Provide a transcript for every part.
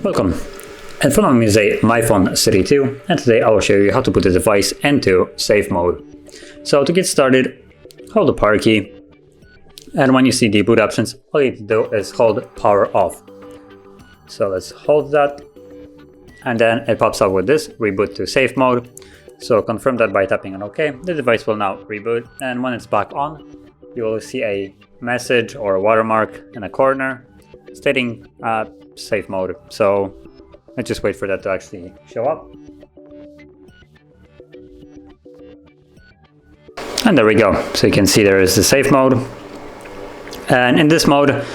Welcome. In front of me is a MyPhone 32, and today I will show you how to put the device into safe mode. So to get started, hold the power key, and when you see the boot options, all you need to do is hold power off. So let's hold that, and then it pops up with this, reboot to safe mode. So confirm that by tapping on OK. The device will now reboot, and when it's back on, you will see a message or a watermark in a corner stating safe mode. So let's just wait for that to actually show up. And there we go. So you can see there is the safe mode. And in this mode,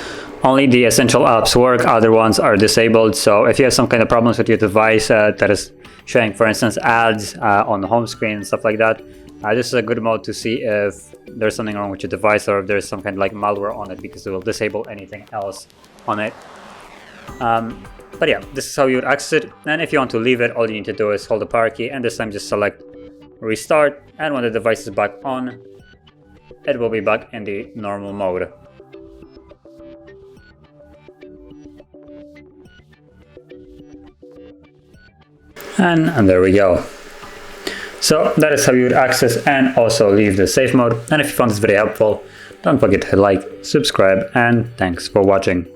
only the essential apps work, other ones are disabled. So if you have some kind of problems with your device that is showing, for instance, ads on the home screen and stuff like that, this is a good mode to see if there's something wrong with your device or if there's some kind of like malware on it, because it will disable anything else on it. But yeah, this is how you would access it. And if you want to leave it, all you need to do is hold the power key and this time just select restart. And when the device is back on, it will be back in the normal mode. And there we go. So that is how you would access and also leave the safe mode. And if you found this video helpful, don't forget to like, subscribe, and thanks for watching.